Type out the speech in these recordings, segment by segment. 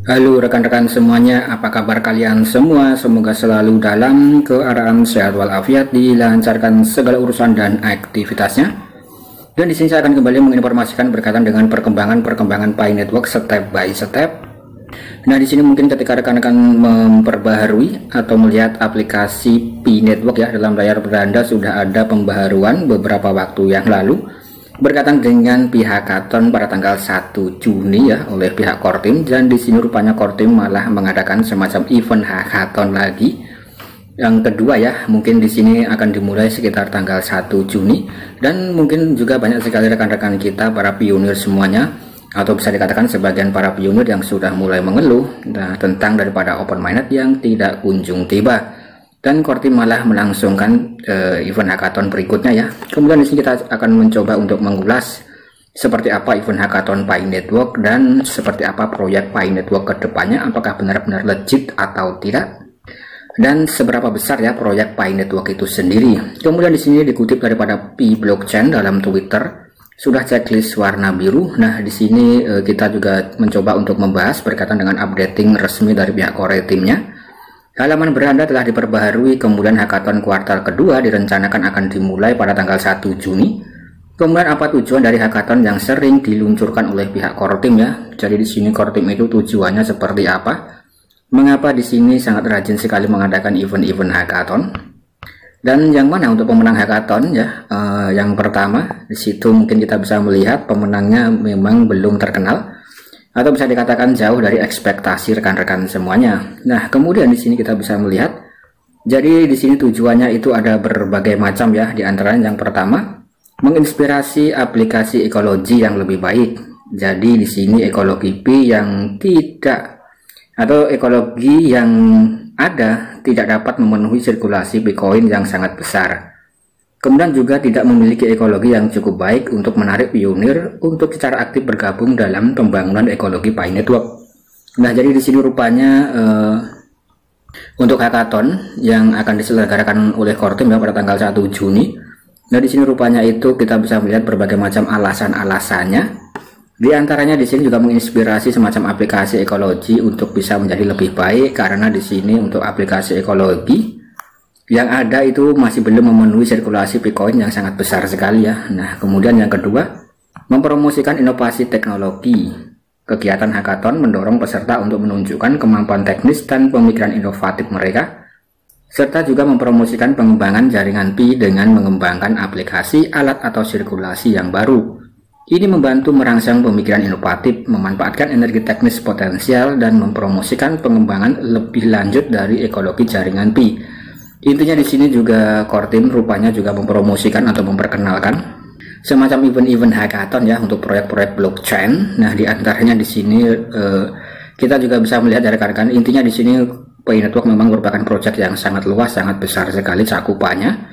Halo rekan-rekan semuanya, apa kabar kalian semua? Semoga selalu dalam keadaan sehat walafiat, dilancarkan segala urusan dan aktivitasnya. Dan di sini saya akan kembali menginformasikan berkaitan dengan perkembangan Pi Network step by step. Nah, di sini mungkin ketika rekan-rekan memperbaharui atau melihat aplikasi Pi Network ya, dalam layar beranda sudah ada pembaharuan beberapa waktu yang lalu berkaitan dengan pihak hackathon pada tanggal 1 Juni ya oleh pihak Kortim, dan di sini rupanya Kortim malah mengadakan semacam event hackathon lagi yang kedua ya. Mungkin di sini akan dimulai sekitar tanggal 1 Juni, dan mungkin juga banyak sekali rekan-rekan kita para pionir semuanya, atau bisa dikatakan sebagian para pionir yang sudah mulai mengeluh tentang daripada open mainnet yang tidak kunjung tiba. Dan Kortim malah melangsungkan event hackathon berikutnya ya. Kemudian di sini kita akan mencoba untuk mengulas seperti apa event hackathon Pi Network dan seperti apa proyek Pi Network ke depannya, apakah benar-benar legit atau tidak, dan seberapa besar ya proyek Pi Network itu sendiri. Kemudian di sini dikutip daripada Pi Blockchain dalam Twitter, sudah checklist warna biru. Nah, di sini kita juga mencoba untuk membahas berkaitan dengan updating resmi dari pihak core timnya. Halaman beranda telah diperbaharui, kemudian hackathon kuartal kedua direncanakan akan dimulai pada tanggal 1 Juni. Kemudian apa tujuan dari hackathon yang sering diluncurkan oleh pihak Kortim ya. Jadi di sini Kortim itu tujuannya seperti apa? Mengapa di sini sangat rajin sekali mengadakan event-event hackathon? Dan yang mana untuk pemenang hackathon ya? Yang pertama, di situ mungkin kita bisa melihat pemenangnya memang belum terkenal, atau bisa dikatakan jauh dari ekspektasi rekan-rekan semuanya. Nah, kemudian di sini kita bisa melihat, jadi di sini tujuannya itu ada berbagai macam ya. Di antaranya yang pertama, menginspirasi aplikasi ekologi yang lebih baik. Jadi di sini ekologi Pi yang tidak, atau ekologi yang ada tidak dapat memenuhi sirkulasi Bitcoin yang sangat besar. Kemudian juga tidak memiliki ekologi yang cukup baik untuk menarik pionir untuk secara aktif bergabung dalam pembangunan ekologi Pi Network. Nah, jadi di sini rupanya untuk hackathon yang akan diselenggarakan oleh Kortim ya pada tanggal 1 Juni. Nah, di sini rupanya itu kita bisa melihat berbagai macam alasan-alasannya. Di antaranya di sini juga menginspirasi semacam aplikasi ekologi untuk bisa menjadi lebih baik, karena di sini untuk aplikasi ekologi yang ada itu masih belum memenuhi sirkulasi Bitcoin yang sangat besar sekali ya. Nah, kemudian yang kedua, mempromosikan inovasi teknologi. Kegiatan hackathon mendorong peserta untuk menunjukkan kemampuan teknis dan pemikiran inovatif mereka, serta juga mempromosikan pengembangan jaringan Pi dengan mengembangkan aplikasi, alat atau sirkulasi yang baru. Ini membantu merangsang pemikiran inovatif, memanfaatkan energi teknis potensial, dan mempromosikan pengembangan lebih lanjut dari ekologi jaringan Pi. Intinya di sini juga Kortim rupanya juga mempromosikan atau memperkenalkan semacam event-event hackathon ya untuk proyek-proyek blockchain. Nah, di antaranya di sini kita juga bisa melihat dari rekan-rekan, intinya di sini Pi Network memang merupakan proyek yang sangat luas, sangat besar sekali cakupannya,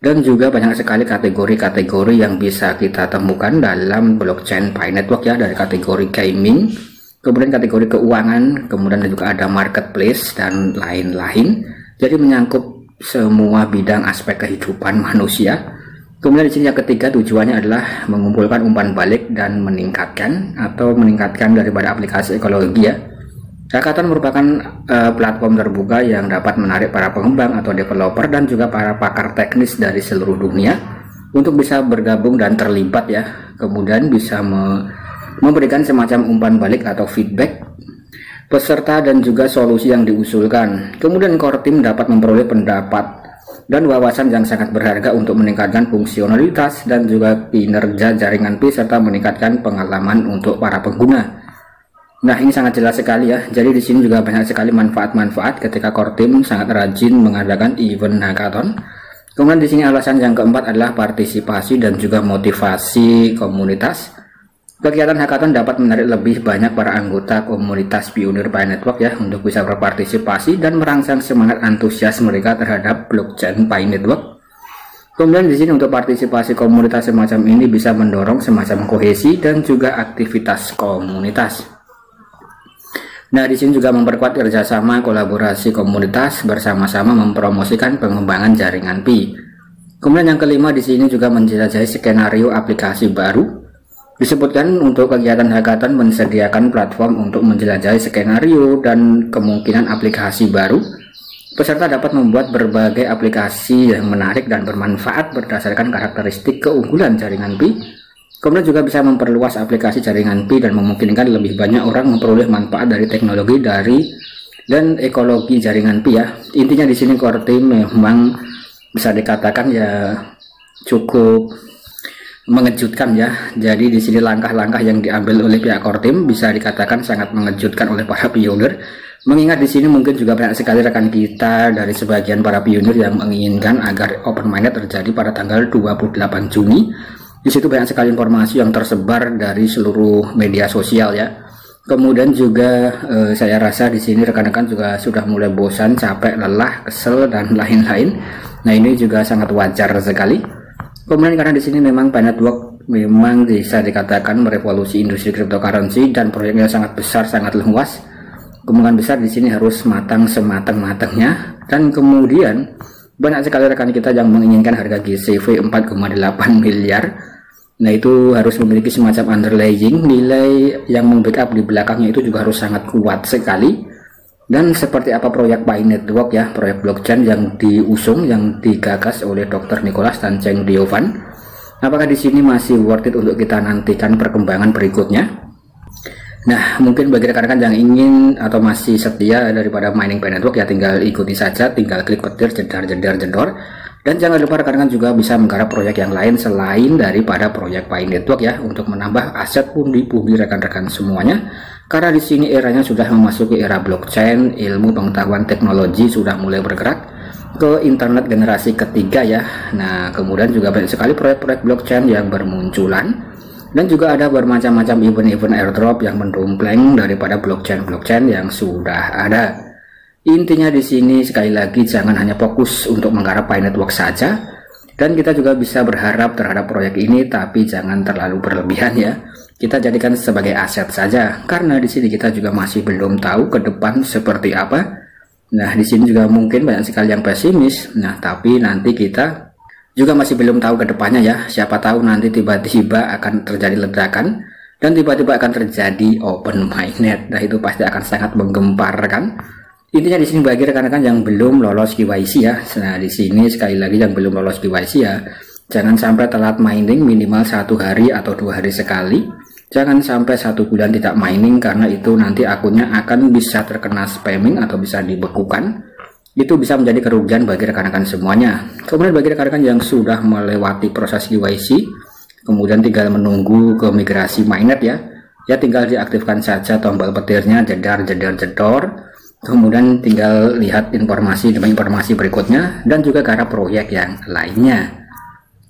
dan juga banyak sekali kategori-kategori yang bisa kita temukan dalam blockchain Pi Network ya, dari kategori gaming, kemudian kategori keuangan, kemudian juga ada marketplace dan lain-lain. Jadi menyangkut semua bidang aspek kehidupan manusia. Kemudian di sini yang ketiga tujuannya adalah mengumpulkan umpan balik dan meningkatkan daripada aplikasi ekologi ya. Hackathon merupakan platform terbuka yang dapat menarik para pengembang atau developer dan juga para pakar teknis dari seluruh dunia untuk bisa bergabung dan terlibat ya. Kemudian bisa memberikan semacam umpan balik atau feedback peserta dan juga solusi yang diusulkan. Kemudian Kortim dapat memperoleh pendapat dan wawasan yang sangat berharga untuk meningkatkan fungsionalitas dan juga kinerja jaringan Pi, serta meningkatkan pengalaman untuk para pengguna. Nah, ini sangat jelas sekali ya. Jadi di sini juga banyak sekali manfaat-manfaat ketika Kortim sangat rajin mengadakan event hackathon. Kemudian di sini alasan yang keempat adalah partisipasi dan juga motivasi komunitas. Kegiatan hackathon dapat menarik lebih banyak para anggota komunitas pionir Pi Network ya untuk bisa berpartisipasi dan merangsang semangat antusias mereka terhadap blockchain Pi Network. Kemudian di sini untuk partisipasi komunitas semacam ini bisa mendorong semacam kohesi dan juga aktivitas komunitas. Nah, di sini juga memperkuat kerjasama kolaborasi komunitas bersama-sama mempromosikan pengembangan jaringan Pi. Kemudian yang kelima di sini juga menjelajahi skenario aplikasi baru. Disebutkan untuk kegiatan hackathon menyediakan platform untuk menjelajahi skenario dan kemungkinan aplikasi baru. Peserta dapat membuat berbagai aplikasi yang menarik dan bermanfaat berdasarkan karakteristik keunggulan jaringan Pi. Kemudian juga bisa memperluas aplikasi jaringan Pi dan memungkinkan lebih banyak orang memperoleh manfaat dari teknologi dan ekologi jaringan Pi ya. Intinya di sini core team memang bisa dikatakan ya cukup mengejutkan ya. Jadi di sini langkah-langkah yang diambil oleh pihak core team bisa dikatakan sangat mengejutkan oleh para pionir. Mengingat di sini mungkin juga banyak sekali rekan kita dari sebagian para pionir yang menginginkan agar open mainnet terjadi pada tanggal 28 Juni. Di situ banyak sekali informasi yang tersebar dari seluruh media sosial ya. Kemudian juga saya rasa di sini rekan-rekan juga sudah mulai bosan, capek, lelah, kesel dan lain-lain. Nah, ini juga sangat wajar sekali. Kemudian karena di sini memang Pi Network memang bisa dikatakan merevolusi industri cryptocurrency dan proyeknya sangat besar, sangat luas. Kemungkinan besar di sini harus matang sematang-matangnya, dan kemudian banyak sekali rekan kita yang menginginkan harga GCV 4,8 miliar. Nah, itu harus memiliki semacam underlying nilai yang membackup di belakangnya, itu juga harus sangat kuat sekali. Dan seperti apa proyek Pi Network ya, proyek blockchain yang diusung, yang digagas oleh Dr. Nicholas dan Cheng Diovan. Apakah di sini masih worth it untuk kita nantikan perkembangan berikutnya? Nah, mungkin bagi rekan-rekan yang ingin atau masih setia daripada mining Pi Network ya, tinggal ikuti saja, tinggal klik petir, jedar. Dan jangan lupa rekan-rekan juga bisa menggarap proyek yang lain selain daripada proyek Pi Network ya, untuk menambah aset pundi-pundi rekan-rekan semuanya. Karena di sini eranya sudah memasuki era blockchain, ilmu pengetahuan teknologi sudah mulai bergerak ke internet generasi ketiga ya. Nah, kemudian juga banyak sekali proyek-proyek blockchain yang bermunculan, dan juga ada bermacam-macam event-event airdrop yang mendompleng daripada blockchain-blockchain yang sudah ada. Intinya di sini sekali lagi jangan hanya fokus untuk menggarap Pi Network saja, dan kita juga bisa berharap terhadap proyek ini, tapi jangan terlalu berlebihan ya. Kita jadikan sebagai aset saja, karena di sini kita juga masih belum tahu ke depan seperti apa. Nah, di sini juga mungkin banyak sekali yang pesimis. Nah, tapi nanti kita juga masih belum tahu ke depannya ya. Siapa tahu nanti tiba-tiba akan terjadi ledakan dan tiba-tiba akan terjadi open mainnet. Nah, itu pasti akan sangat menggemparkan. Intinya di sini bagi rekan-rekan yang belum lolos KYC ya. Nah, di sini sekali lagi yang belum lolos KYC ya, jangan sampai telat mining minimal 1 hari atau 2 hari sekali. Jangan sampai 1 bulan tidak mining, karena itu nanti akunnya akan bisa terkena spamming atau bisa dibekukan. Itu bisa menjadi kerugian bagi rekan-rekan semuanya. Kemudian bagi rekan-rekan yang sudah melewati proses KYC, kemudian tinggal menunggu ke migrasi mainnet ya, tinggal diaktifkan saja tombol petirnya, jedar. Kemudian tinggal lihat informasi demi informasi berikutnya, dan juga garap proyek yang lainnya.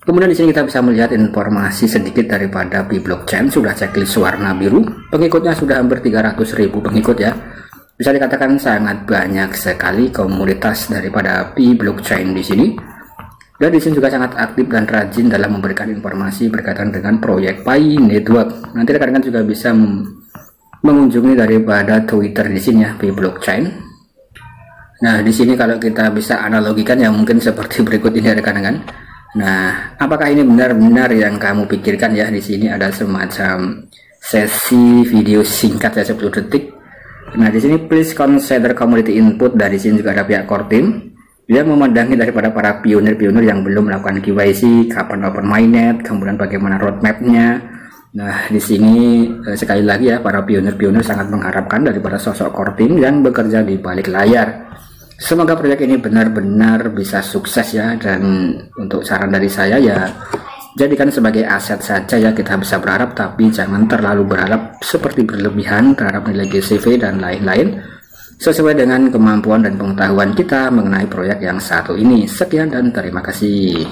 Kemudian di sini kita bisa melihat informasi sedikit daripada Pi Blockchain, sudah checklist warna biru, pengikutnya sudah hampir 300.000 pengikut ya. Bisa dikatakan sangat banyak sekali komunitas daripada Pi Blockchain di sini. Dan di sini juga sangat aktif dan rajin dalam memberikan informasi berkaitan dengan proyek Pi Network. Nanti rekan-rekan juga bisa mengunjungi daripada Twitter di sini ya, Pi Blockchain. Nah, di sini kalau kita bisa analogikan ya mungkin seperti berikut ini rekan-rekan. Nah, apakah ini benar-benar yang kamu pikirkan ya? Di sini ada semacam sesi video singkat ya, 10 detik. Nah, di sini please consider community input. Dari sini juga ada pihak core team yang memandangi daripada para pionir-pionir yang belum melakukan KYC, kapan open mainnet, kemudian bagaimana roadmapnya. Nah, di sini sekali lagi ya, para pionir-pionir sangat mengharapkan daripada sosok core team yang bekerja di balik layar. Semoga proyek ini benar-benar bisa sukses ya, dan untuk saran dari saya ya, jadikan sebagai aset saja ya, kita bisa berharap, tapi jangan terlalu berharap seperti berlebihan terhadap nilai GCV dan lain-lain, sesuai dengan kemampuan dan pengetahuan kita mengenai proyek yang satu ini. Sekian dan terima kasih.